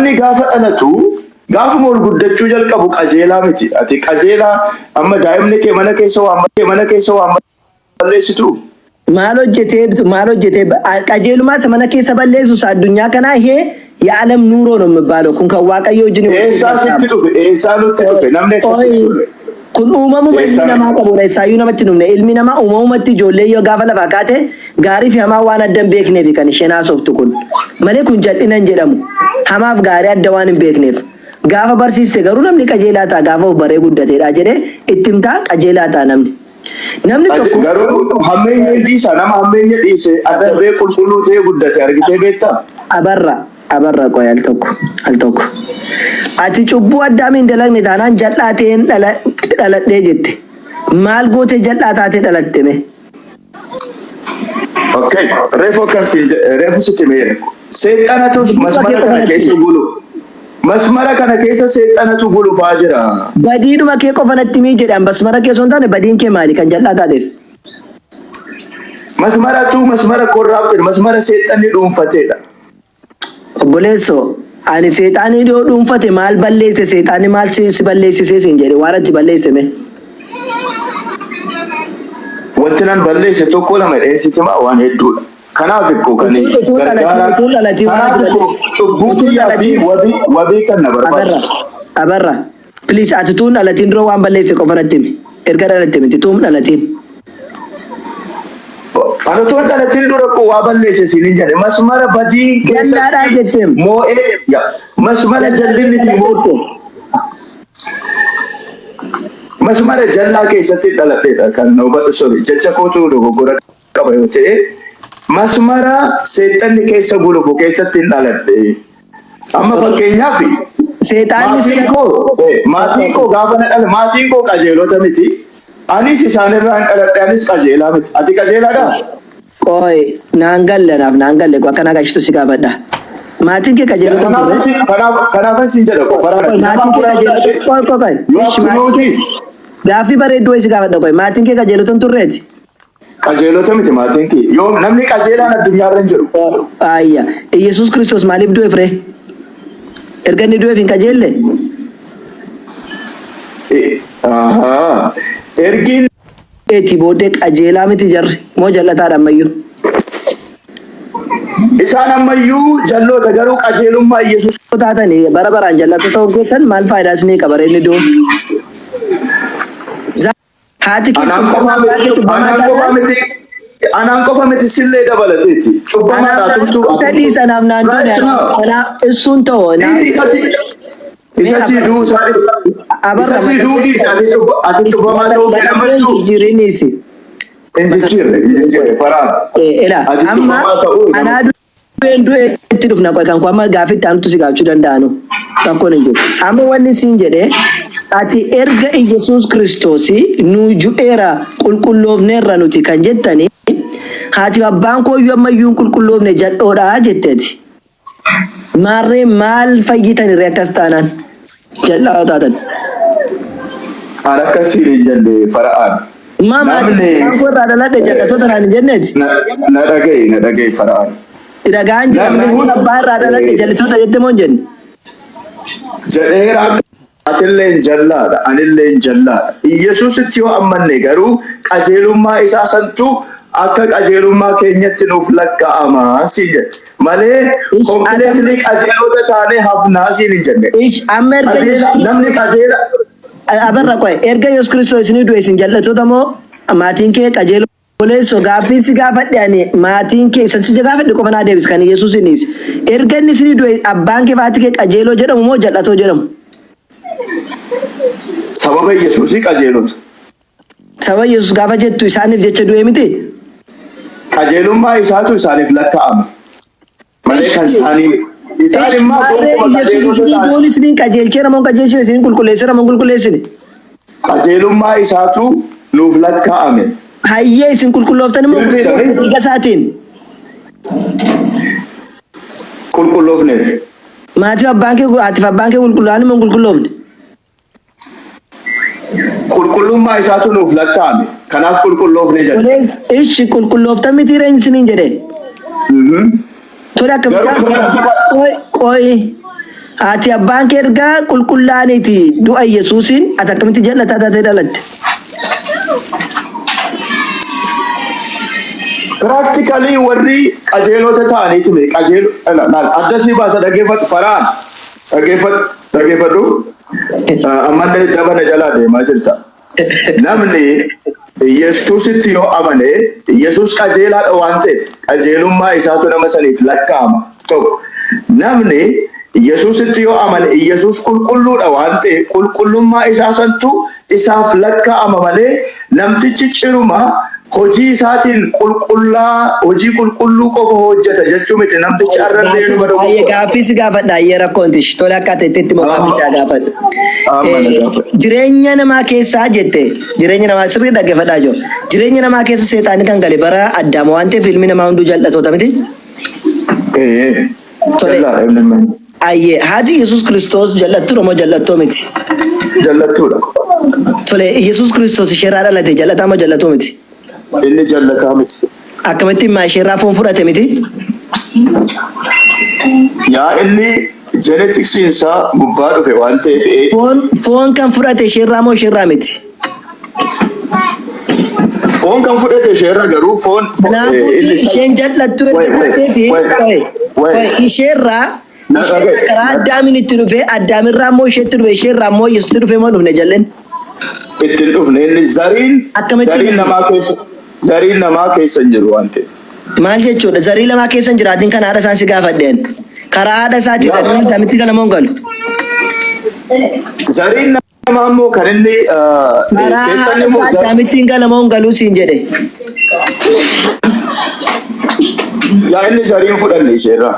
namni gaafa dhalatu gaafa mool guddachuu jalqabu qajeelaa miti. Ati qajeelaa amma daa'imni kee mana keessa waan balleessitu. Maal hojjetee qajeelumaa mana keessa balleessus addunyaa kanaa hee የዓለም ኑሮ ነው የሚባለው kun kan waaqayyo wajjin eessaa nutti dhufe namni akkasii kun uumamuma ilmi namaa qabudha isaayyuu namatti dhufne ilmi namaa uumamumatti ijoollee yoo gaafa lafaa kaate gaarii fi hamaa waan adda hin beekneef kan isheen haasoftu kun malee kun jal'ina hin jedhamu hamaaf gaarii adda waan hin beekneef gaafa barsiiste garuu namni qajeelaa ta'a gaafa of baree guddateedha jedhee ittimtaa qajeelaa ta'a namni tokko garuu hammeenya dhiisa nama hammeenya dhiise adda bee qulqulluu ta'ee guddate argitee beektaa abarra qoy al tokko ati cubbuu addaamiin dalagne taanaan jal'aateen dhaladhee jette maal goote jal'aa taatee dhalatte me okay reefu sitti meere seexanatu masmara kana keessa seexanatu gulufaa jira badiidhuma kee qofanatti mii jedhan masmara kee son taane badiin kee maali kan jal'aa taateef masmara korraabte masmara seexanni dhuunfateedha. Obboleesso ani seexaanii dhiyoo dhuunfate maal balleesse seexaanii maal si balleessisee siin jedhe waan ati balleesse me wanti nan balleesse tokko lama dheessitima waan hedduudha kanaaf ikkoo kan gargaaraan cubbuutii fi wabii kan na barbaachisa. Abarra please ati tuun dhalatiin dura waan balleesse qofanatti himi erga dhalatte miti tuun dhalatiin. Anatoon dhalatiin dura koo waa balleesse siin jedhe masmara badii keessatti moo'ee masmara jallinni fi moo'ee masmara jallaa keessatti dhaladheedha kan hubadhu sori jecha kootu dogoggora qaba yoo ta'e masmara seexanni keessa gulufu keessatti hin dhaladhe amma fakkeenyaaf maatiin koo gaafa na dhala maatiin koo qajeelota miti anis isaanirraa hin dhaladhe anis qajeelaa miti ati qajeelaadhaa? Qoy naan galle akkana gashitu si gaafadha. Maatiin kee qajeelota kanaaf sin jedha maatiin kee qajeelota qoy gaaffii bareedduu si gaafadha qoy maatiin kee qajeelota turreeti. Qajeelota miti maatiin kee yoo namni qajeelaan addunyaarra hin jiru. Ayya Yesuus Kiristoos maaliif du'e fire? Erga inni du'eef hin qajeelle? Ergiin eti booddee qajeelaa miti jarri moo jallataadha ammayyuu? Isaan ammayyuu jalloota garuu qajeelummaa Yesuus taatanii bara baraan jallatota hoggeessan maal faayidaa isinii qaba inni du'u? Haati anaan qofa miti sillee dabalateeti. Sadii sanaaf naannoon issuun ta'oo isa si duu ati cubbamaa ta'uu fedhamachuu jirinisi injijjiirre faraan ati cubbamaa ta'uu anaa du'e itti dhufna qoy kan amma gaafitti aanutu si gaafachuu danda'anu rakkoon hin jiru amma wanni siin jedhe ati erga Yesuus Kiristoosii nu ju'eera qulqulloofneerra nuti kan jettanii haati abbaan kooyyuu ammayyuu qulqulloofne jal'oodhaa jetteeti maarree maal fayyitan irree akkas taanaan jal'aa taatan. Aan akkasii hin jenne fara'aan. Namni irraa dhaladhe jal'atoota naan hin jenneeti. Na dhagaye fara'aan. Dhagaan jira abbaa irraa dhaladhe jal'atoota jette moo hin jenne? Jedheera atillee jallaadha anillee jallaadha. Yesuusitti yoo amanne garuu qajeelummaa isaa santu akka qajeelummaa keenyatti nuuf lakkaa'amaa si jedhe. Malee kompleetli qajeelota taanee hafnaa siin hin jenne. Namni qajeela. Abarra qoy erga Yesuus Kiristoos isin du'e isin jal'atoota moo maatiin kee qajeeloleesso gaaffii si gaafadhe ani maatiin kee isa si gaafadhe qofa naa deebis kan Yesuusinis erga inni isin du'e abbaan kee maatii kee qajeeloo jedhamu moo jal'atoo jedhamu? Sababa Yesuusii qajeelota. Sababa Yesuus gaafa jettu isaaniif jecha du'e miti? Qajeelummaa isaatu isaaniif lakkaa'ama. Malee kan isaanii miti. Isaan immoo Yesuusiin qajeelchee namoon qajeelchee isin qulqulleessee namoon qulqulleessine. Qajeelummaa isaatu nuuf lakkaa'ame. Hayyee isin qulqullooftan immoo dhiiga isaatiin. Qulqulloofne. Maatii abbaan kee qulqullaan immoo qulqulloofne. Qulqullummaa isaatu nuuf lakkaa'ame. Kanaaf qulqulloofne jedhe. Ishi qulqullooftan miti reen isiniin jedhe. Tole akka qoy ati abbaan kee ergaa qulqullaaniiti du'a Yesuusin ati akkamitti jallataa taatee dhalatte? Practically warri qajeelota ta'aniitu mee addasii baasa dhaggeeffadhu ammallee dabana jalaa deemaa jirta. Namni Yesuusitti yoo amane Yesuus qajeelaadha waan ta'eef qajeelummaa isaatu nama saniif lakkaa'ama. Tokko namni Yesuusitti yoo amane Yesuus qulqulluudha waan ta'eef qulqullummaa isaa santu isaaf lakkaa'ama malee namtichi ciruma hojii isaatiin hojii qulqulluu qofa hojjeta jechuu miti namtichi arrallee numa tokko. Ayyee gaaffii gaafadha ayyee rakkoontish tole akka ta'etti gaaffii gaafadha. Jireenya namaa keessaa jette jireenya namaa sirrii dhaggeeffadhaa jiru. Jireenya namaa keessa seexaanni kan gale bara Addaam waan ta'eef ilmi namaa hunduu jallatoota miti. Ayyee haati Yesuus Kiristoos jallattuu moo jallattoo miti? Jallattuudha. Tole Yesuus Kiristoos isheerraa dhalate jallataa moo jallattoo miti? Inni jallataa miti. Akkamitti immaa isheerraa foon fudhate miti? Yaa inni genetiksiin isaa gubbaa dhufe waan ta'eef. Foon kan fudhate isheerraa moo isheerraa miti? Foon kan fudhate isheerraa garuu foon. Isheen jallattuu erga taateeti isheerraa karaa Addaamin itti dhufe Addaamirraa immoo isheetti dhufe isheerraa immoo Yesuusitti dhufe moo dhufne jalleen? Ittiin dhufne inni zariin namaa keessa hin jiru waan ta'eef. Maal jechuudha zarii namaa keessa hin jiraatiin kan haadha isaan si gaafadheen karaa haadha isaatii zariin Addaamitti galamoo hin galu. Zariin namaa immoo kan inni karaa haadha isaa Addaamitti hin galamoo hin galuu siin jedhe. Yaa inni zariin fudhanne isheerraa.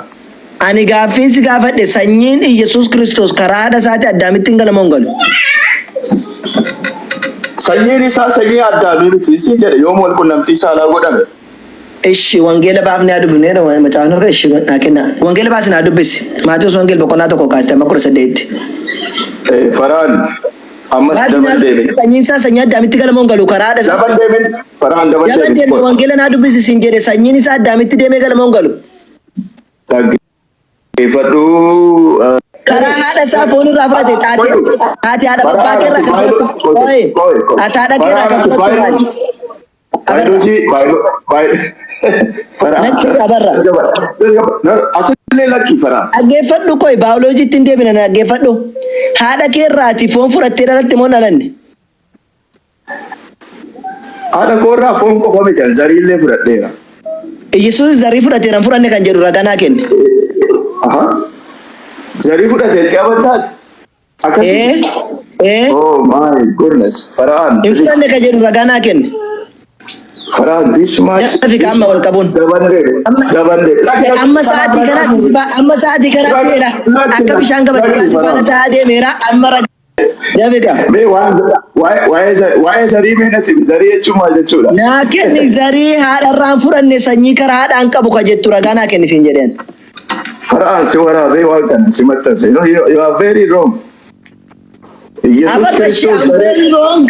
Ani gaaffiin si gaafadhe sanyiin Yesuus Kiristoos karaa haadha isaatii Addaamitti hin galamoo hin galu. Sanyiin isaa sanyii Addaamii miti siin jedhe yoom wal qunnamtii saalaa godhame. Ishi wangeela baafnee haa dubbisne macaan irra ishi naa kenna. Wangeela baasnee haa dubbisi. Maatiyoos wangeela boqonnaa tokko kaasite amma 18. Faraan ammas daban deeme. Sanyiin isaa sanyii Addaamitti galamoo hin galu karaa haadha isaa. Daban deeme. Faraan daban deeme. Wangeela naa dubbisi siin jedhe sanyiin isaa Addaamitti deemee galamoo hin galu. Dhaggeeffadhu. Karaa haadha isaa foon irraa fudhate taate haadha abbaa keerraa kan fudhatu haadha keerraa kan fudhatu dhaggeeffadhu koy baayoloojiitti hin deebina dhaggeeffadhu haadha keerraati foon fudhattee dhalatte moo dhalanne? Haadha koorraa foon qofa miti zariillee fudhadheera. Yesuus zarii fudhateera fudhanne kan jedhu ragaa naa kenne. Zarii fudhateetti amantaati. Oh my goodness. Faraan. Hin fudhanne kan jedhu ragaa naa kenne. Faraan this much. Amma wal qabuun. Amma sa'aatii kanaatti akka bishaan gabatee sifaana ta'aa deemeera amma ragaa. Daviga. Waa'ee zarii meenatti zarii jechuun maal jechuudha? Naa kenni zarii haadharraan fudhanne sanyii karaa haadhaan qabu ka jettu ragaa naa kenni siin jedheen. Faraan si waraabee waan kana si maxxanse. You are very wrong. Yesuus Kiristoos very wrong.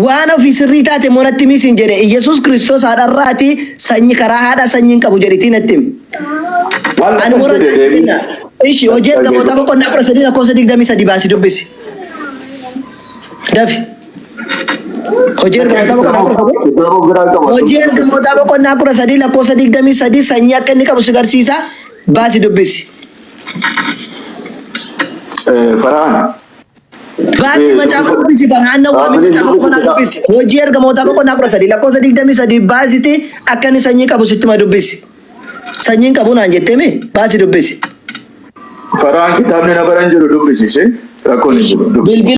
Waan ofii sirrii taate moonatti miisiin jedhe Yesuus Kiristoos haadharraati sanyii karaa haadhaa sanyiin qabu jedhitiin itti. Ani moonatti ishi hojii ergamoota boqonnaa 13 lakkoofsa 23 baasii dubbisi. Dafi. Hojii ergamoota boqonnaa 13 lakkoofsa 23 sanyii akka inni qabu si agarsiisa baasii dubbisi. Faraan. Baasii macaafa dubbisi farhaan waan macaafa boqonnaa dubbisi. Hojii ergamoota boqonnaa 13 lakkoofsa 23 baasiti akka inni sanyii qabu sittuma dubbisi. Sanyiin qabu naan jetteemi baasii dubbisi. Faraan kitaabni na baran jiru dubbisi rakkoon jiru dubbisi.